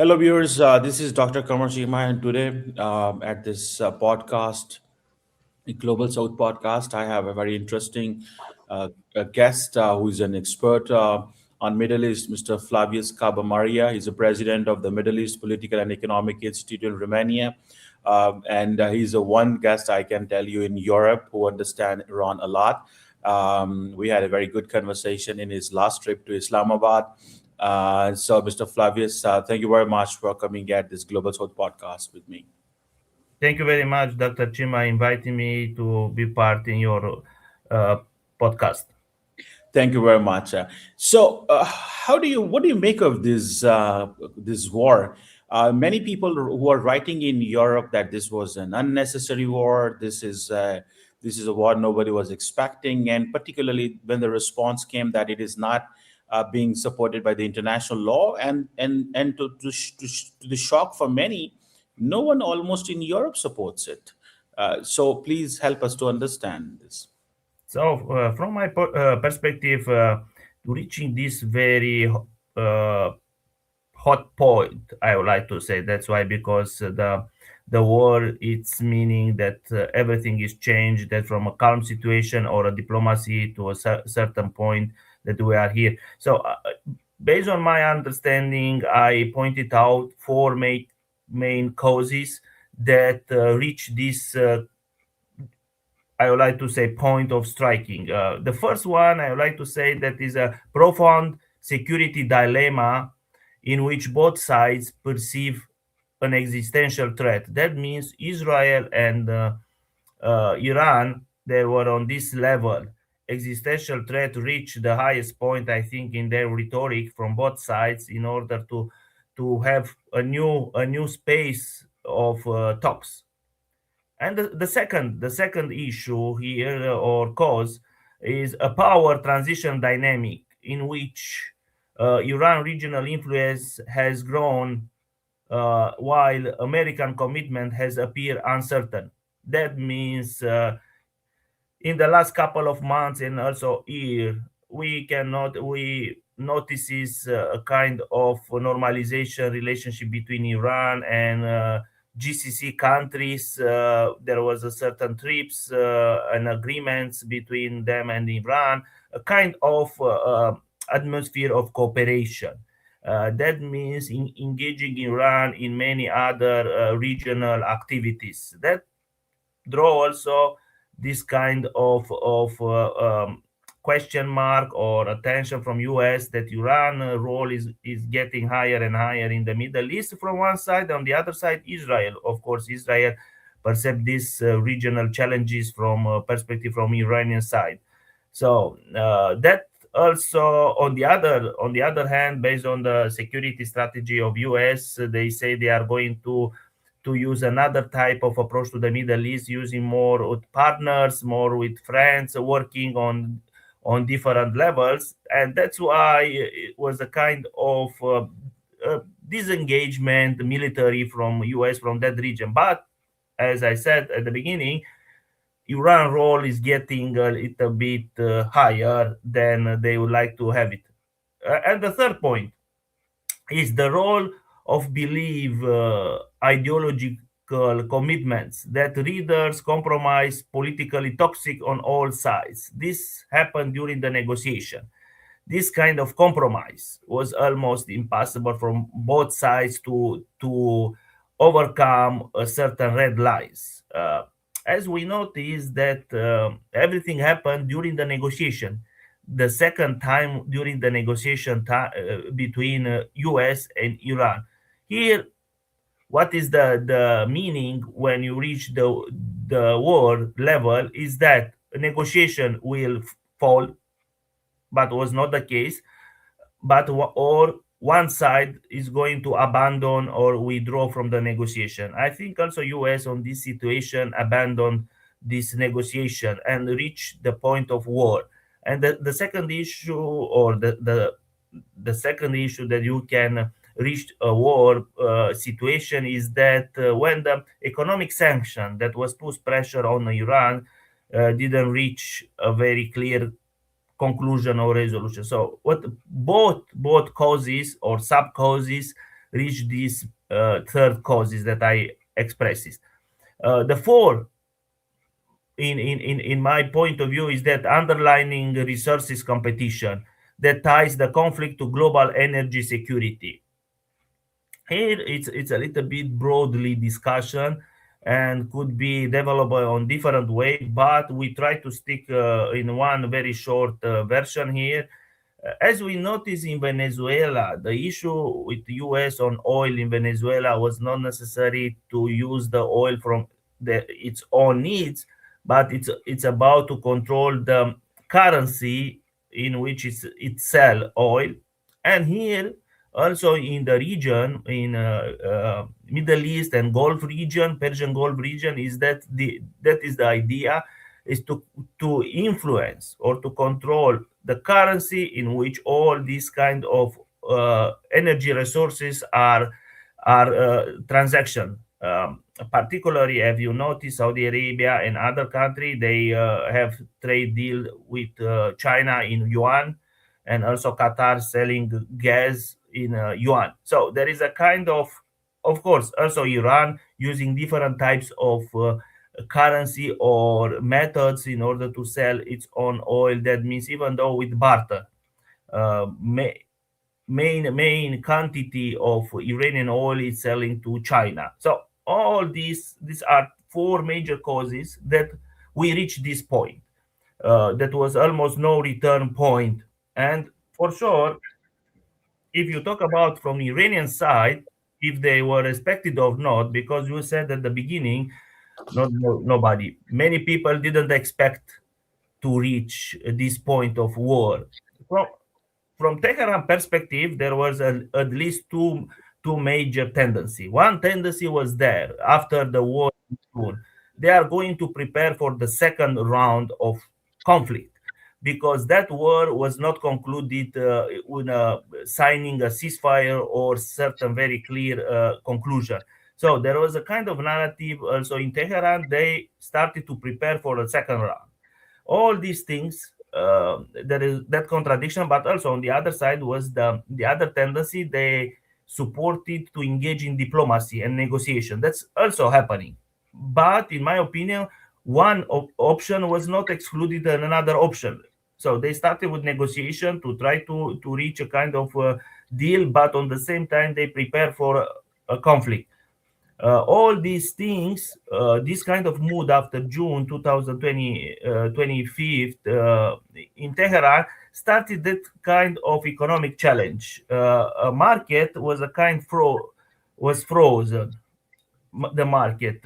Hello, viewers. This is Dr. Qamar Cheema, and today at this podcast, the Global South podcast, I have a very interesting a guest who is an expert on Middle East, Mr. Flavius Cabamaria. He's the president of the Middle East Political and Economic Institute in Romania. And he's the one guest I can tell you in Europe who understand Iran a lot. We had a very good conversation in his last trip to Islamabad. So, Mr. Flavius, thank you very much for coming at this Global South podcast with me. Thank you very much, Dr. Chima, inviting me to be part in your uh, podcast. Thank you very much. What do you make of this war? Many people who are writing in Europe that this was an unnecessary war. This is a war nobody was expecting, and particularly when the response came that it is not being supported by the international law, and to the shock for many, no one almost in Europe supports it. So please help us to understand this. From my perspective, reaching this very hot point, I would like to say that's why because the war, it's meaning that everything is changed. That from a calm situation or a diplomacy to a certain point that we are here. Based on my understanding, I pointed out four main causes that reach this I would like to say point of striking. The first one I would like to say that is a profound security dilemma in which both sides perceive an existential threat. That means Israel and Iran, they were on this level. Existential threat reached the highest point, I think, in their rhetoric from both sides in order to have a new space of talks. And the second issue here or cause is a power transition dynamic in which Iran regional influence has grown while American commitment has appeared uncertain. That means in the last couple of months and also year, we notices a kind of normalization relationship between Iran and GCC countries. There was a certain trips and agreements between them and Iran, a kind of atmosphere of cooperation. That means engaging Iran in many other regional activities. That draw also this kind of question mark or attention from US that Iran role is getting higher and higher in the Middle East from one side. On the other side, Israel, of course, Israel perceive these regional challenges from perspective from Iranian side. That also on the other hand, based on the security strategy of US, they say they are going to use another type of approach to the Middle East, using more with partners, more with friends, working on different levels, and that's why it was a kind of disengagement military from US from that region. But as I said at the beginning, Iran role is getting a little bit higher than they would like to have it. And the third point is the role of belief ideological commitments that leaders compromise politically toxic on all sides. This happened during the negotiation. This kind of compromise was almost impossible from both sides to overcome a certain red lines. As we noticed that everything happened during the negotiation. The second time during the negotiation between US and Iran. Here, what is the meaning when you reach the war level is that a negotiation will fall, but was not the case, or one side is going to abandon or withdraw from the negotiation. I think also US on this situation abandoned this negotiation and reached the point of war. And the second issue or the second issue that you can reach a war situation is that when the economic sanction that was put pressure on Iran didn't reach a very clear conclusion or resolution. So what both causes or sub causes reach these third causes that I expresses. The four, in my point of view, is that underlining resources competition that ties the conflict to global energy security. Here it's a little bit broadly discussion and could be developed on different way, but we try to stick in one very short version here. As we notice in Venezuela, the issue with the US on oil in Venezuela was not necessary to use the oil from its own needs, but it's about to control the currency in which it sell oil. And here also in the region, in Middle East and Gulf region, Persian Gulf region, is that is the idea, is to influence or to control the currency in which all these kind of energy resources are transaction. Particularly, have you noticed Saudi Arabia and other country, they have trade deal with China in yuan, and also Qatar selling gas in yuan. So there is a kind of course, also Iran using different types of currency or methods in order to sell its own oil. That means even though with barter, uh, ma- main quantity of Iranian oil is selling to China. So all these are four major causes that we reach this point. That was almost no return point. And for sure, if you talk about from Iranian side, if they were respected or not, because you said at the beginning, nobody, many people didn't expect to reach this point of war. From from Tehran perspective, there was at least two major tendency. One tendency was there after the war in June. They are going to prepare for the second round of conflict because that war was not concluded with signing a ceasefire or certain very clear conclusion. So there was a kind of narrative also in Tehran. They started to prepare for the second round. All these things, there is that contradiction, but also on the other side was the other tendency. They supported to engage in diplomacy and negotiation. That's also happening, but in my opinion, one option was not excluded than another option. So they started with negotiation to try to reach a kind of deal, but on the same time they prepare for a conflict. All these things, this kind of mood after June 2020, 25th in Tehran started that kind of economic challenge. A market was a kind was frozen. The market,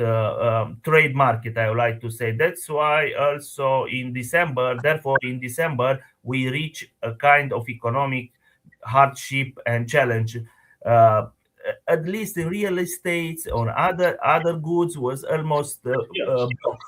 trade market, I would like to say. That's why also in December, therefore in December, we reach a kind of economic hardship and challenge. Uh, at least in real estate or other goods was almost blocked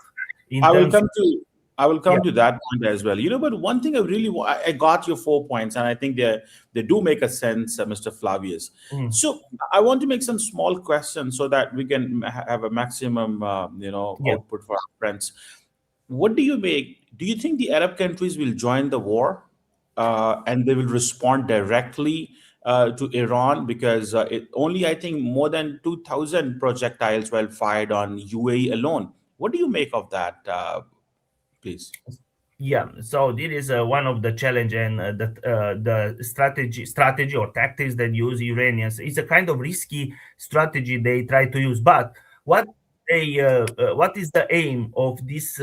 in I will terms. come to I will Yeah. come to that point as well. But one thing I really I got your 4 points, and I think they do make a sense, Mr. Flavius. Mm, So I want to make some small questions so that we can have a maximum, yeah. output for our friends. What do you make? Do you think the Arab countries will join the war, and they will respond directly to Iran? Because only I think more than 2,000 projectiles were fired on UAE alone. What do you make of that, please? Yeah, so this is one of the challenge, and the strategy or tactics that use Iranians. It's a kind of risky strategy they try to use. But what what is the aim of this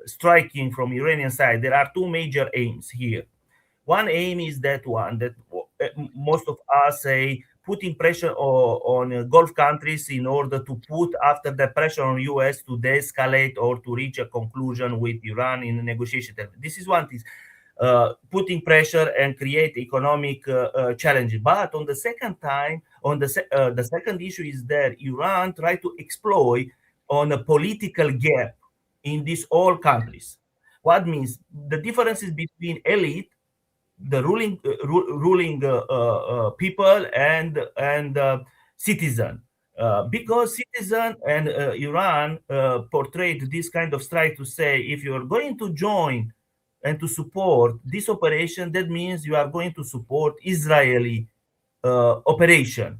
striking from Iranian side? There are two major aims here. One aim is that one that most of us say putting pressure on Gulf countries in order to put after the pressure on US to de-escalate or to reach a conclusion with Iran in the negotiation. This is one thing, putting pressure and create economic challenges. But on the second time, on the second issue is that Iran try to exploit on a political gap in these all countries. What means the differences between elite, the ruling people, and citizen, because citizen and Iran portrayed this kind of strike to say if you are going to join and to support this operation, that means you are going to support Israeli operation.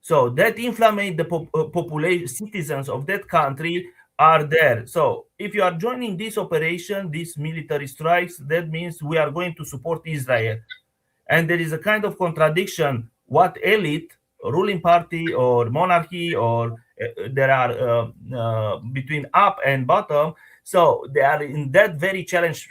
So that inflammate the population, citizens of that country are there. So if you are joining this operation, these military strikes, that means we are going to support Israel. And there is a kind of contradiction what elite, ruling party or monarchy, or there are between up and bottom. So they are in that very challenge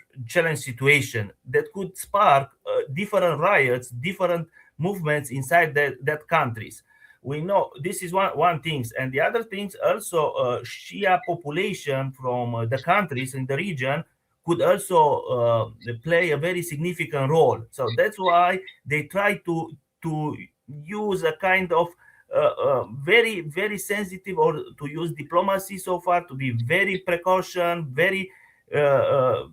situation that could spark different riots, different movements inside that countries. We know this is one things, and the other things also, Shia population from the countries in the region could also play a very significant role. So that's why they try to use a kind of very sensitive, or to use diplomacy so far, to be very precaution, very uh,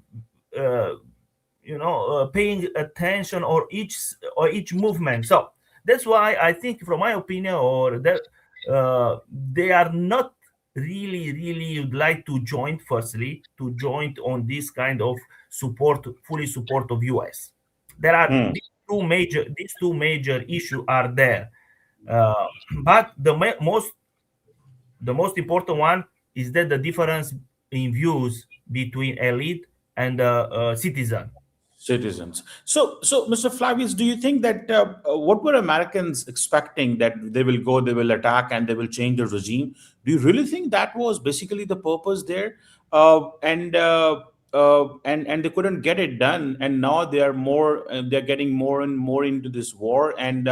uh, uh, paying attention or each movement. So that's why I think, from my opinion, or that they are not really would like to join, firstly, to join on this kind of support, fully support of US. There are Hmm. these two major issue are there. uh, but the most important one is that the difference in views between elite and citizen. Citizens. So, Mr. Flavius, do you think that what were Americans expecting, that they will go, they will attack, and they will change the regime? Do you really think that was basically the purpose there? And they couldn't get it done, and now they are more, they're getting more and more into this war, and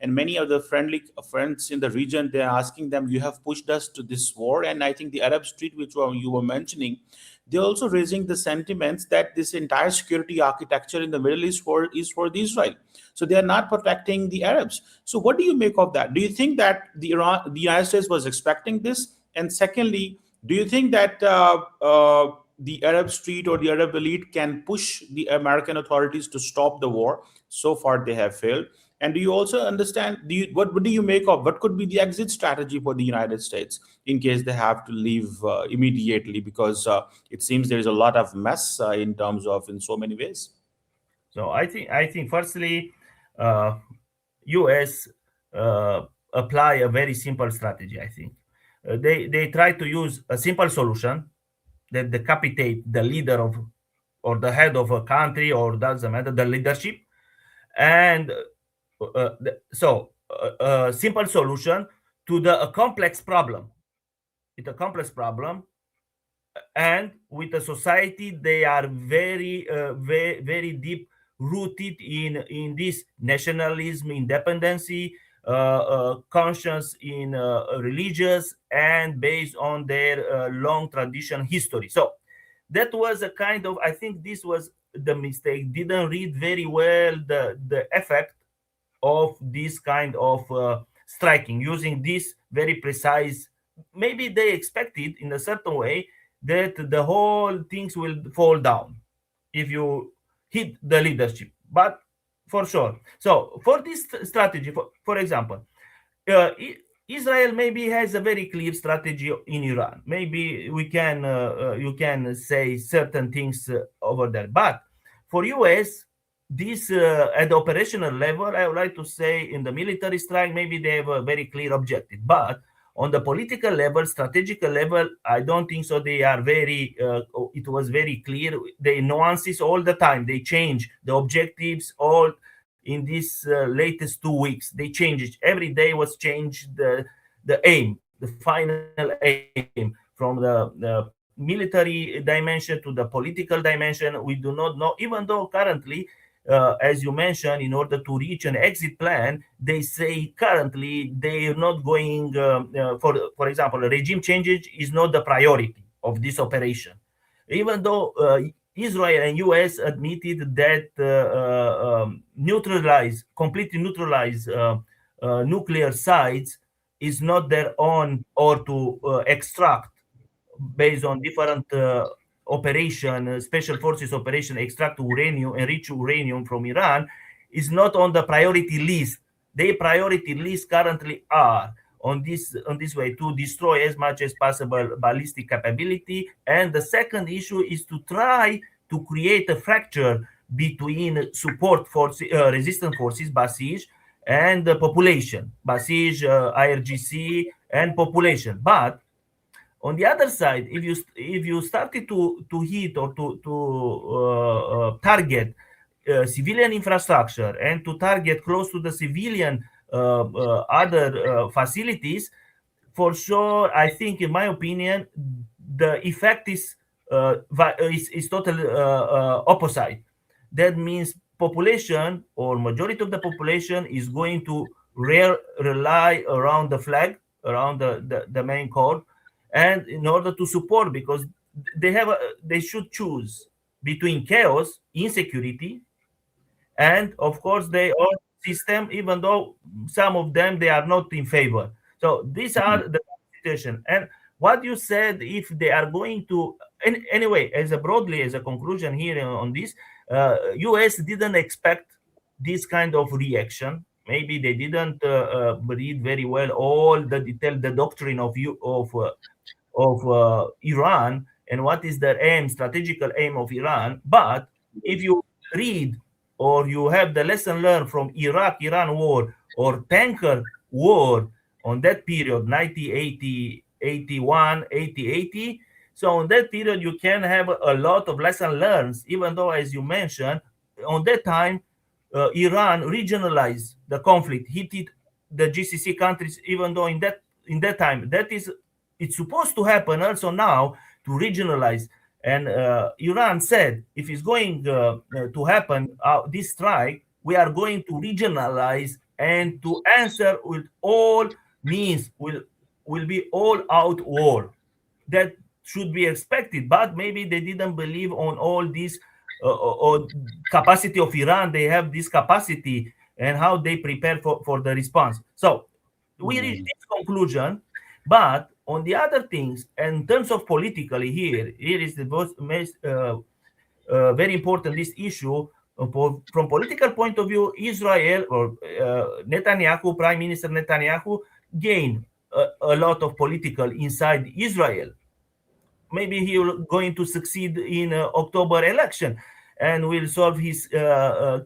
many of the friendly friends in the region, they're asking them, "You have pushed us to this war," and I think the Arab Street, which you were mentioning, they're also raising the sentiments that this entire security architecture in the Middle East is for the Israel. So they are not protecting the Arabs. So what do you make of that? Do you think that the United States was expecting this? And secondly, do you think that the Arab street or the Arab elite can push the American authorities to stop the war? So far, they have failed. And do you also understand? What do you make of what could be the exit strategy for the United States in case they have to leave immediately? Because it seems there is a lot of mess in terms of in so many ways. So I think firstly, uh, US apply a very simple strategy. I think they try to use a simple solution that decapitate the leader of, or the head of a country, or doesn't matter, the leadership. And simple solution to the a complex problem. It's a complex problem, and with a society, they are very deep rooted in this nationalism, independency, conscience in religious, and based on their long tradition history. So that was a kind of, I think this was the mistake, didn't read very well the effect of this kind of striking, using this very precise. Maybe they expected in a certain way that the whole things will fall down if you hit the leadership, but for sure. So for this strategy, for example, uh, I- Israel maybe has a very clear strategy in Iran. Maybe you can say certain things over there. But for US, this at the operational level, I would like to say, in the military strike, maybe they have a very clear objective. But on the political level, strategical level, I don't think so. They are very. It was very clear. They nuances all the time. They change the objectives all in these latest 2 weeks. They changed it. Every day was changed the aim, the final aim, from the military dimension to the political dimension. We do not know, even though currently, as you mentioned, in order to reach an exit plan, they say currently they are not going. For example, regime changes is not the priority of this operation, even though Israel and US admitted that completely neutralize nuclear sites is not their own, or to extract based on different operation, special forces operation, extract uranium, enrich uranium from Iran, is not on the priority list. Their priority list currently are on this way to destroy as much as possible ballistic capability. And the second issue is to try to create a fracture between support forces, resistance forces, Basij, and the population, Basij, IRGC, and population. But on the other side, if you started to hit or to target civilian infrastructure and to target close to the civilian other facilities, for sure, I think, in my opinion, the effect is totally opposite. That means population or majority of the population is going to rely around the flag, around the main code, and in order to support, because they should choose between chaos, insecurity, and of course their own system, even though some of them they are not in favor. So these Mm, are the situation. And what you said, if they are going to, anyway, as a broadly as a conclusion here on this, US didn't expect this kind of reaction. Maybe they didn't read very well all the detail, the doctrine of Iran, and what is the aim, strategical aim of Iran. But if you read or you have the lesson learned from Iraq-Iran war or tanker war on that period, 1980, 81, 80, 80. So on that period, you can have a lot of lesson learned, even though, as you mentioned, on that time, Iran regionalized the conflict, hit it, the GCC countries, even though in that time, that is, it's supposed to happen also now, to regionalize. And Iran said, if it's going to happen, this strike, we are going to regionalize and to answer with all means, will be all out war. That should be expected, but maybe they didn't believe on all this or capacity of Iran. They have this capacity and how they prepare for the response. So we reach mm, this conclusion. But on the other things, in terms of politically, here is the most very important this issue. From political point of view, Israel or Netanyahu, Prime Minister Netanyahu, gained a lot of political inside Israel. Maybe he will going to succeed in October election and will solve his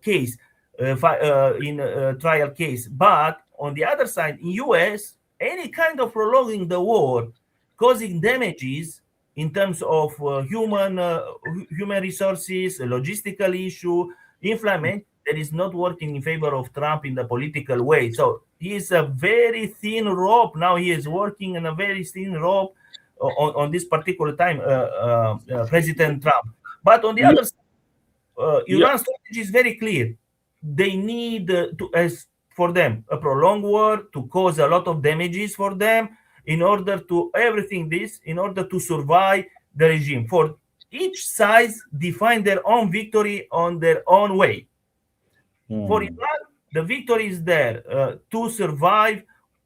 case in trial case. But on the other side, in US, any kind of prolonging the war, causing damages in terms of human resources, logistical issue, inflammation, that is not working in favor of Trump in the political way. So he is a very thin rope. Now he is working in a very thin rope on this particular time, President Trump. But on the yeah, other side, yeah, Iran's strategy is very clear. They need to, as for them, a prolonged war to cause a lot of damages for them in order to everything this, in order to survive the regime. For each side define their own victory on their own way. For mm, Iran, the victory is there to survive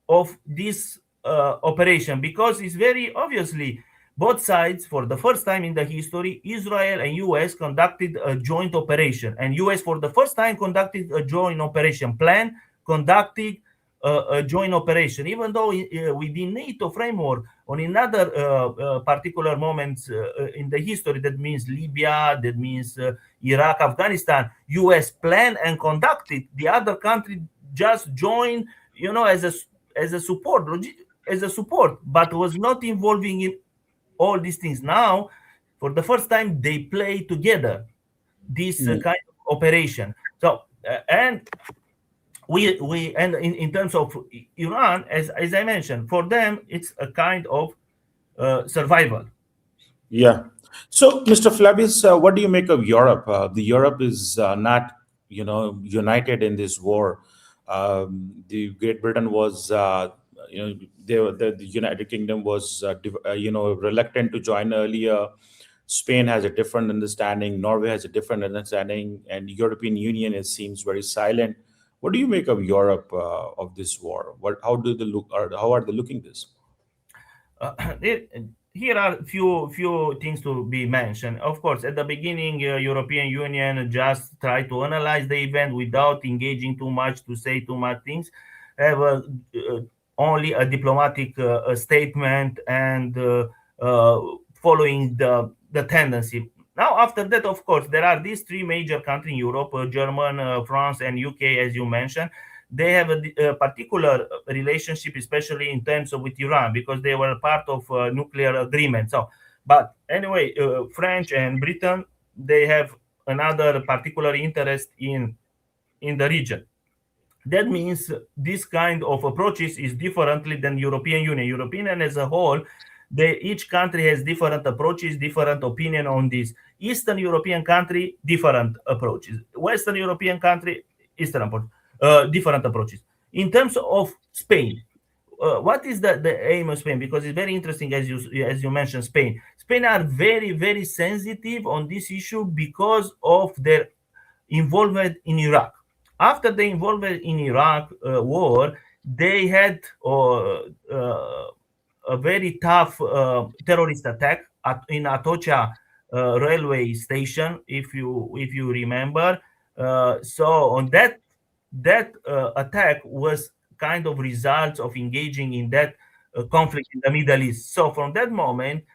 of this operation, because it's very obviously both sides, for the first time in the history, Israel and US conducted a joint operation, and US for the first time conducted a joint operation plan, conducted a joint operation, even though within NATO framework on another particular moments in the history, that means Libya, that means Iraq, Afghanistan, US planned and conducted. The other country just joined, as a support, as a support, but was not involving in all these things. Now, for the first time, they play together this mm. kind of operation. So, and we and in terms of Iran, as I mentioned, for them it's a kind of survival. Yeah. So, Mr. Flavius, what do you make of Europe? The Europe is not, united in this war. The Great Britain was, the United Kingdom was, reluctant to join earlier. Spain has a different understanding. Norway has a different understanding, and European Union it seems very silent. What do you make of Europe of this war? How do they look? Or how are they looking this? Uh, there- Here are few things to be mentioned. Of course, at the beginning, European Union just tried to analyze the event without engaging too much, to say too much things, have only a diplomatic statement and following the tendency. Now, after that, of course, there are these three major countries in Europe: German, France, and UK, as you mentioned. they have a particular relationship, especially in terms of with Iran, because they were part of nuclear agreement. So, but anyway, French and Britain, they have another particular interest in the region. That means this kind of approaches is differently than European Union. European Union as a whole, each country has different approaches, different opinion on this. Eastern European country, different approaches. Western European country, Eastern approach, different approaches. In terms of Spain, what is the aim of Spain? Because it's very interesting as you mentioned Spain. Spain are very sensitive on this issue because of their involvement in Iraq. After the involvement in Iraq war, they had a very tough terrorist attack in Atocha railway station, if you remember. So on that attack was kind of results of engaging in that conflict in the Middle East. So from that moment,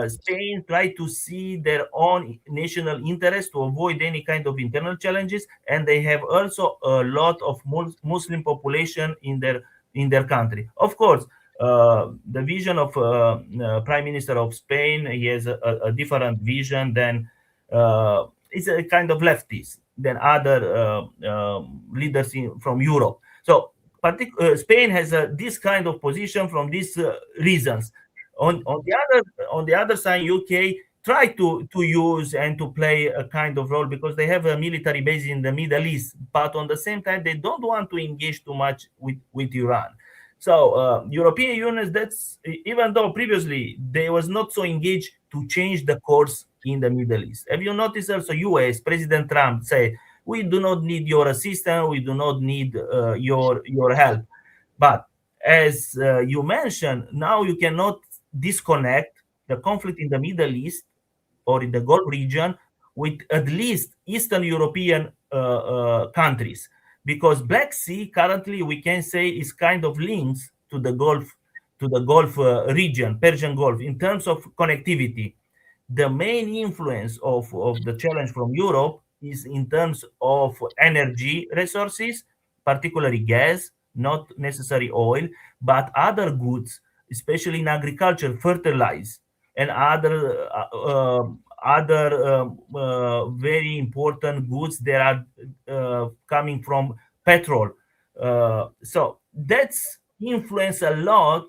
Spain tried to see their own national interest to avoid any kind of internal challenges, and they have also a lot of Muslim population in their country. Of course, the vision of Prime Minister of Spain, he has a different vision than it's a kind of leftist than other leaders from Europe. So Spain has this kind of position from these reasons. On the other side, UK try to use and to play a kind of role because they have a military base in the Middle East, but on the same time they don't want to engage too much with Iran. So European Union, that's even though previously they was not so engaged to change the course in the Middle East. Have you noticed also US President Trump say we do not need your assistance, we do not need your help. But as you mentioned, now you cannot disconnect the conflict in the Middle East or in the Gulf region with at least Eastern European countries, because Black Sea currently we can say is kind of links to the Gulf region, Persian Gulf, in terms of connectivity. The main influence of the challenge from Europe is in terms of energy resources, particularly gas, not necessarily oil, but other goods, especially in agriculture, fertilize, and other very important goods that are coming from petrol. So that's influence a lot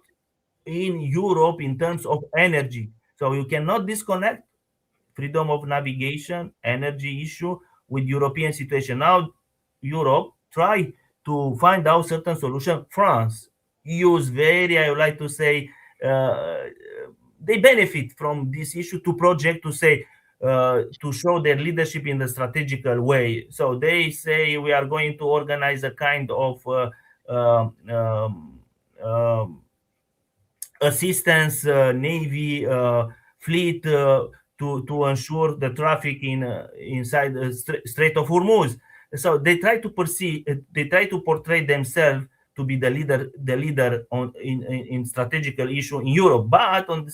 in Europe in terms of energy. So you cannot disconnect freedom of navigation, energy issue with European situation. Now Europe try to find out certain solution. France use very, I would like to say, uh, they benefit from this issue to project to say to show their leadership in the strategical way. So they say we are going to organize a kind of um, um, um, assistance navy fleet to ensure the traffic inside the Strait of Hormuz. So they try to portray themselves to be the leader in strategical issue in Europe. But on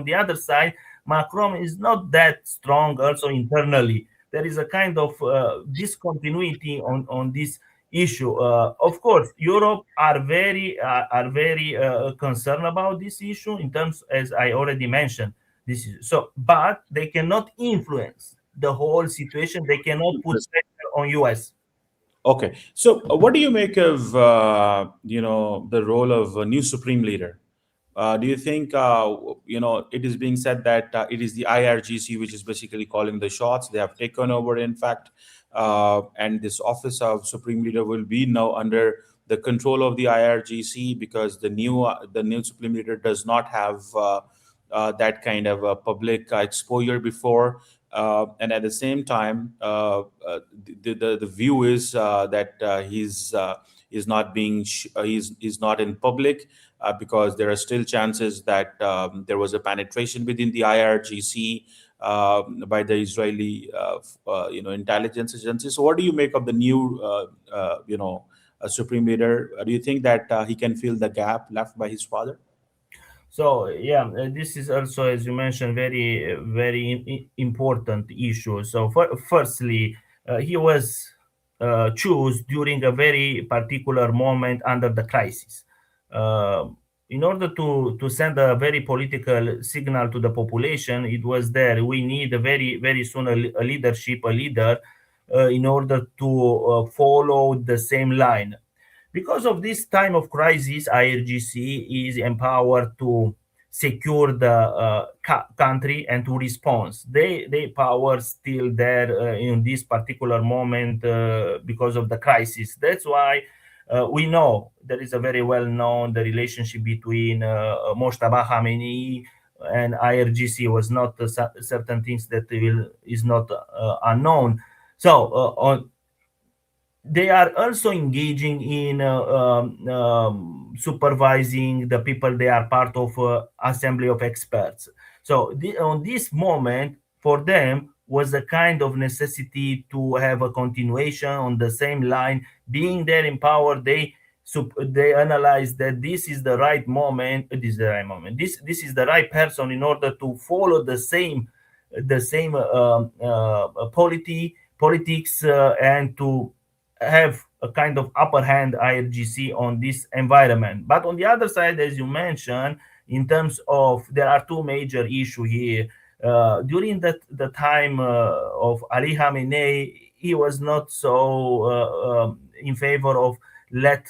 the other side, Macron is not that strong also internally. There is a kind of discontinuity on this issue. Of course, Europe are very concerned about this issue in terms, as I already mentioned, this issue. So, but they cannot influence the whole situation. They cannot put pressure on US. Okay, so what do you make of the role of a new supreme leader? Do you think it is being said that it is the IRGC which is basically calling the shots? They have taken over, in fact, and this office of supreme leader will be now under the control of the IRGC because the new supreme leader does not have that kind of public exposure before. And at the same time, the view is that he's not he's not in public because there are still chances that there was a penetration within the IRGC by the Israeli intelligence agency. So what do you make of the new supreme leader? Do you think that he can fill the gap left by his father? So yeah, this is also, as you mentioned, very important issue. So firstly, he was choose during a very particular moment under the crisis. Uh, in order to send a very political signal to the population, it was there. We need a very soon a leadership, a leader, in order to follow the same line. Because of this time of crisis, IRGC is empowered to secure the country and to respond. They power still there in this particular moment because of the crisis. That's why we know there is a very well known the relationship between Moshtaba Khamenei and IRGC was not certain things that is not unknown. So they are also engaging in supervising the people they are part of assembly of experts. So on this moment for them was a kind of necessity to have a continuation on the same line. Being there in power, they analyze that this is the right moment. This is the right moment, this is the right person in order to follow the same politics and to have a kind of upper hand IRGC on this environment. But on the other side, as you mentioned, in terms of there are two major issues here. During the time of Ali Khamenei, he was not so in favor of let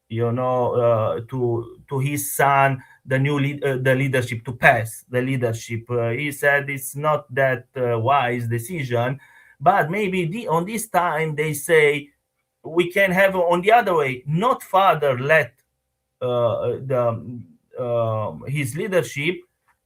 to his son the leadership to pass the leadership. He said it's not that wise decision, but maybe on this time they say we can have on the other way, not father let the his leadership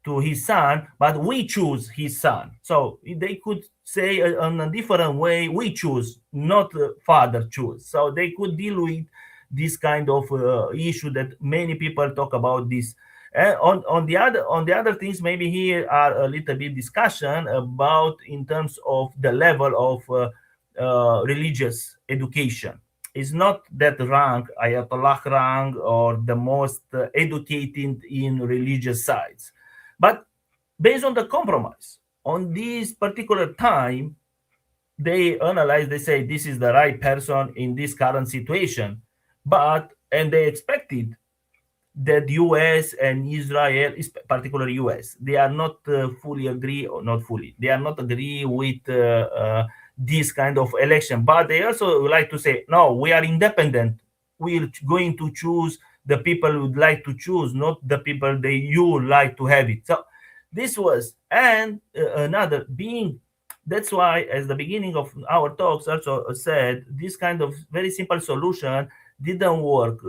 to his son, but we choose his son. So they could say in a different way, we choose, not father choose. So they could deal with this kind of issue that many people talk about this. And on the other things, maybe here are a little bit discussion about in terms of the level of religious education. It's not that rank, Ayatollah rank, or the most educated in religious sides, but based on the compromise. On this particular time, they analyze, they say this is the right person in this current situation, but and they expected that US and Israel, particularly US, they are not fully agree or not fully. They are not agree with this kind of election, but they also like to say, no, we are independent. We're going to choose the people would like to choose, not the people they you like to have it. So this was and another being. That's why, as the beginning of our talks also said, this kind of very simple solution didn't work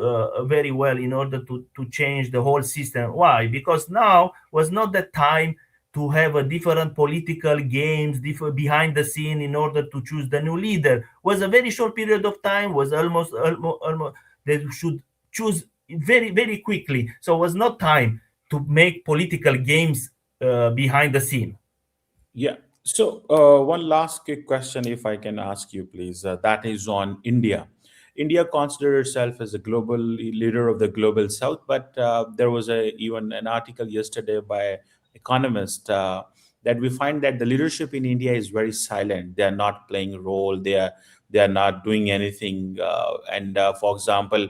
very well in order to change the whole system. Why? Because now was not the time to have a different political games different behind the scene in order to choose the new leader. Was a very short period of time, was almost they should choose very quickly. So was not time to make political games behind the scene. Yeah. So, one last quick question, if I can ask you, please. That is on India. India considers itself as a global leader of the global south, but there was even an article yesterday by economist that we find that the leadership in India is very silent. They are not playing a role. They are not doing anything. And for example,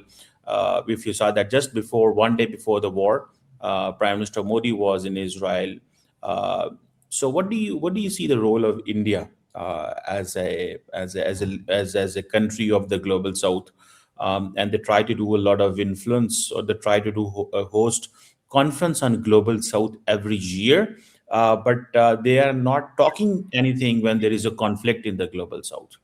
if you saw that just before 1 day before the war, Prime Minister Modi was in Israel. Uh, so what do you see the role of India as a country of the global South, and they try to do a lot of influence, or they try to do host conference on global South every year, but they are not talking anything when there is a conflict in the global South.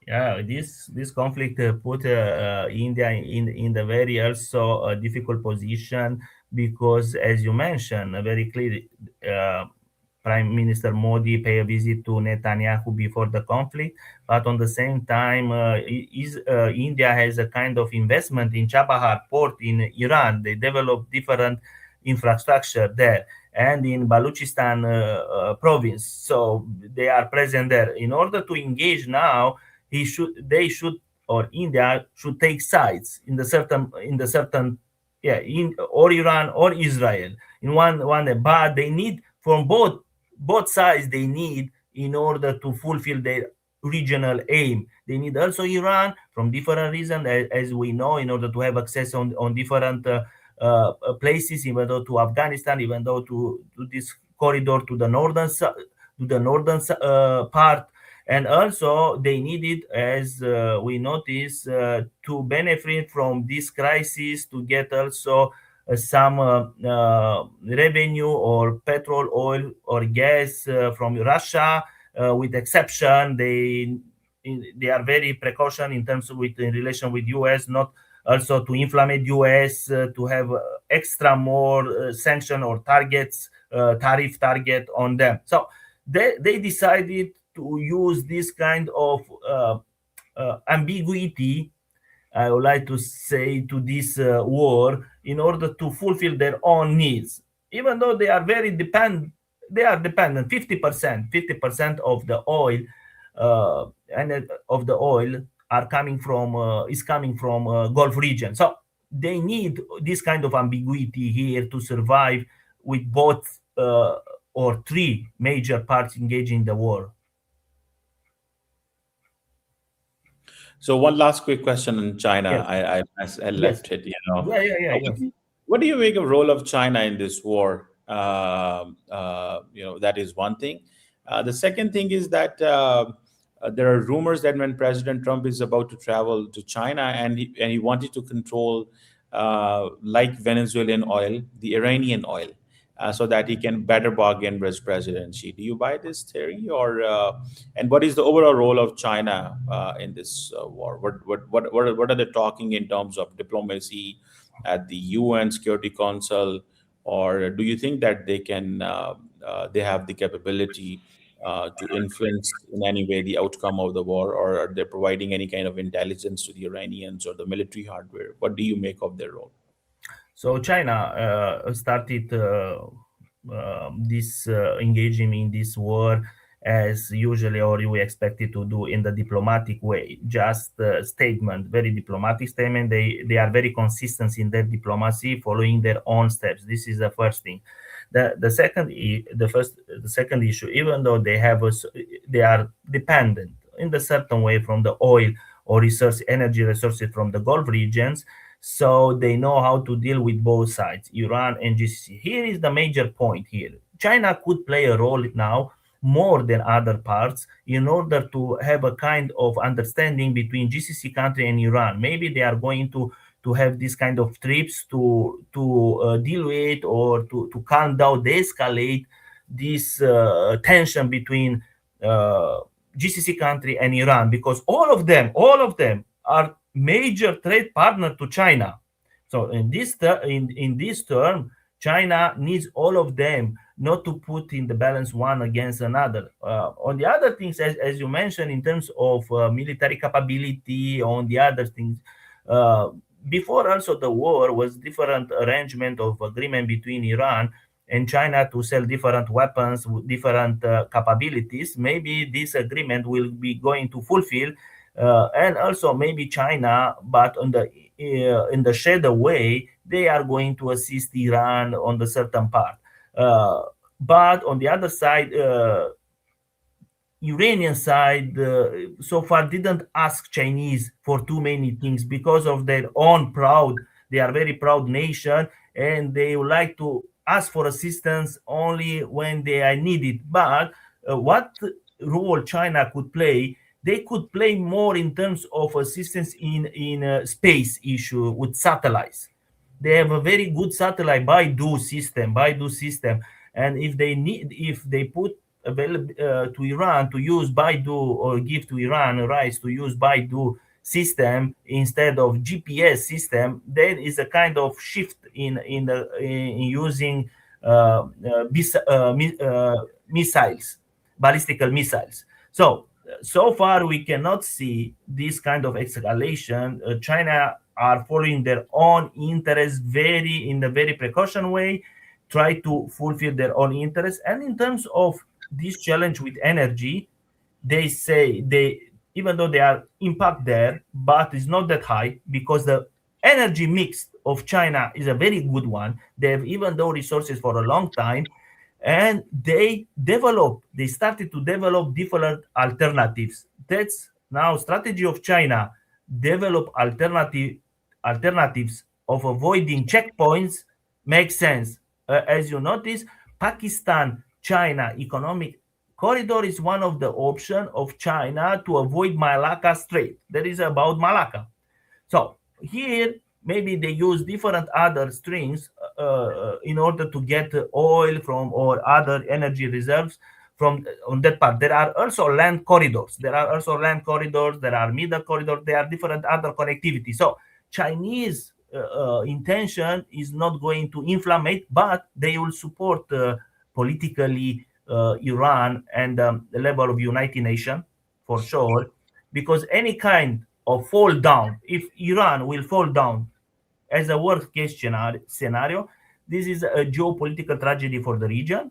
Yeah, this conflict put India in the very also difficult position because, as you mentioned, very clearly, uh, Prime Minister Modi paid a visit to Netanyahu before the conflict, but on the same time, India has a kind of investment in Chabahar port in Iran. They develop different infrastructure there and in Baluchistan province. So they are present there. In order to engage now, they should or India should take sides in the certain yeah in or Iran or Israel in one, but they need from both sides they need in order to fulfill regional aim. They need also Iran from different reasons, as we know, in order to have access on different places, even though to Afghanistan, even though to this corridor to the northern part. And also they needed, as we notice, to benefit from this crisis, to get also some revenue or petrol, oil, or gas from Russia. With exception, they are very precaution in terms of with in relation with US, not also to inflame US, to have extra more sanction or targets, tariff target on them. So they decided to use this kind of ambiguity, I would like to say, to this war in order to fulfill their own needs. Even though they are dependent 50% of the oil, and of the oil are coming from is coming from Gulf region. So they need this kind of ambiguity here to survive with both or three major parts engaging the war. So one last quick question on China. Yes, I yes, left it. yes. What do you make of role of China in this war? That is one thing. The second thing is that there are rumors that when President Trump is about to travel to China and he wanted to control, like Venezuelan oil, the Iranian oil, so that he can better bargain with his presidency. Do you buy this theory, or and what is the overall role of China in this war? What are they talking in terms of diplomacy at the UN Security Council, or do you think that they have the capability to influence in any way the outcome of the war, or are they providing any kind of intelligence to the Iranians or the military hardware? What do you make of their role? So China started this engaging in this war as usually, or we expected to do in the diplomatic way, just statement, very diplomatic statement. They are very consistent in their diplomacy, following their own steps. This is the first thing. The second issue, even though they are dependent in a certain way from the oil or energy resources from the Gulf regions, so they know how to deal with both sides, Iran and GCC. Here is the major point here. China could play a role now more than other parts in order to have a kind of understanding between GCC country and Iran. Maybe they are going to have this kind of trips to deal with, or to calm down, de-escalate this tension between GCC country and Iran, because all of them are major trade partner to China. So in this term, China needs all of them, not to put in the balance one against another. On the other things, as you mentioned, in terms of military capability, on the other things, uh, before also the war was different arrangement of agreement between Iran and China to sell different weapons with different capabilities. Maybe this agreement will be going to fulfill, and also maybe China, but on the in the shadow way, they are going to assist Iran on the certain part. Uh, but on the other side, Iranian side so far didn't ask Chinese for too many things because of their own proud. They are very proud nation, and they would like to ask for assistance only when they are needed. But what role China could play? They could play more in terms of assistance in space issue with satellites. They have a very good satellite Baidu system, and if they put available to Iran to use Baidu, or give to Iran rights to use Baidu system instead of GPS system, there is a kind of shift in using missiles, ballistical missiles. So far we cannot see this kind of escalation. China are following their own interests very in a very precaution way, try to fulfill their own interests. And in terms of this challenge with energy, they say they, even though they are impact there, but it's not that high because the energy mix of China is a very good one. They have, even though resources for a long time, and they started to develop different alternatives. That's now strategy of China, develop alternatives of avoiding checkpoints makes sense. As you notice, Pakistan China economic corridor is one of the options of China to avoid Malacca Strait. That is about Malacca. So here, maybe they use different other strings in order to get oil from or other energy reserves from on that part. There are also land corridors. There are also land corridors. There are middle corridors. There are different other connectivity. So Chinese intention is not going to inflammate, but they will support politically Iran and the level of United Nations for sure, because any kind of fall down, if Iran will fall down as a worst case scenario, this is a geopolitical tragedy for the region,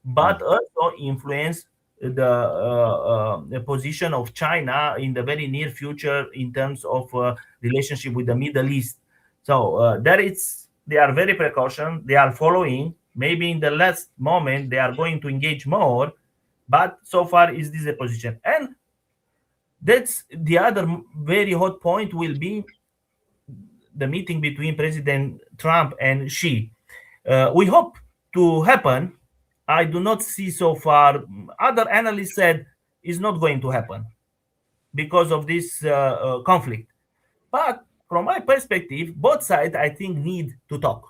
but also influence the position of China in the very near future in terms of relationship with the Middle East. So there it's they are very precaution. They are following. Maybe in the last moment they are going to engage more, but so far is this a position. And that's the other very hot point will be the meeting between President Trump and Xi. We hope to happen. I do not see so far. Other analysts said is not going to happen because of this conflict. But from my perspective, both sides I think need to talk.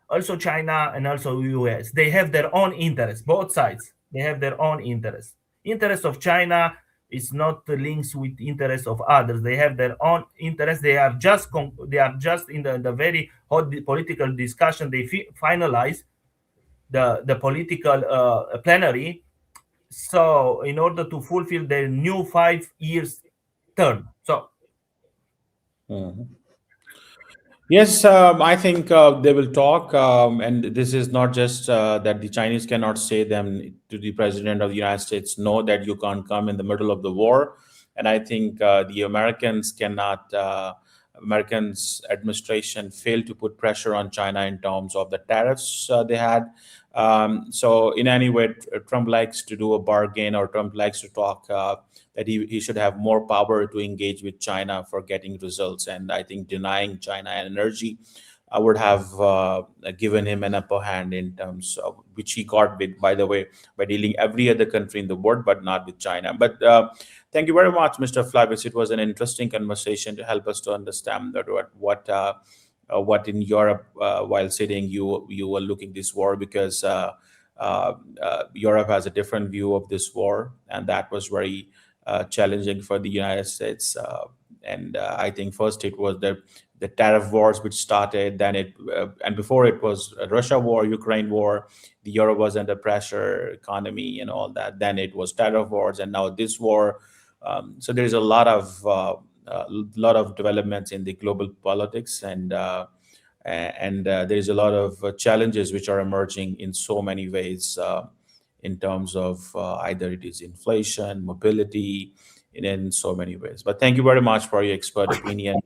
Also China and also US. They have their own interests. Both sides they have their own interests. Interest of China is not linked with interest of others. They have their own interests. They are just in the very hot political discussion. They finalize the political plenary. So in order to fulfill their new 5 years term. So Mhm. Yes, I think they will talk, and this is not just that the Chinese cannot say them to the president of the United States, no, that you can't come in the middle of the war, and I think the Americans cannot. Americans administration failed to put pressure on China in terms of the tariffs they had. So in any way, Trump likes to do a bargain, or Trump likes to talk. That he should have more power to engage with China for getting results. And I think denying China energy would have given him an upper hand in terms of which he got with, by the way, by dealing every other country in the world, but not with China. But thank you very much, Mr. Flavius. It was an interesting conversation to help us to understand that what in Europe while sitting you were looking this war, because Europe has a different view of this war, and that was very challenging for the United States. And I think first it was the tariff wars which started, then and before it was Russia war, Ukraine war. The euro was under pressure, economy and all that. Then it was tariff wars, and now this war. So there's a lot of developments in the global politics, and there's a lot of challenges which are emerging in so many ways, in terms of either it is inflation, mobility, in so many ways. But thank you very much for your expert opinion,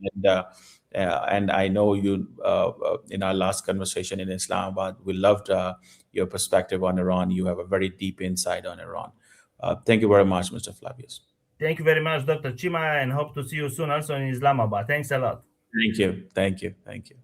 and I know you in our last conversation in Islamabad, we loved your perspective on Iran. You have a very deep insight on Iran. Thank you very much, Mr. Flavius. thank you very much, Dr. Chima, and hope to see you soon also in Islamabad. Thanks a lot. Thank you. Thank you. Thank you.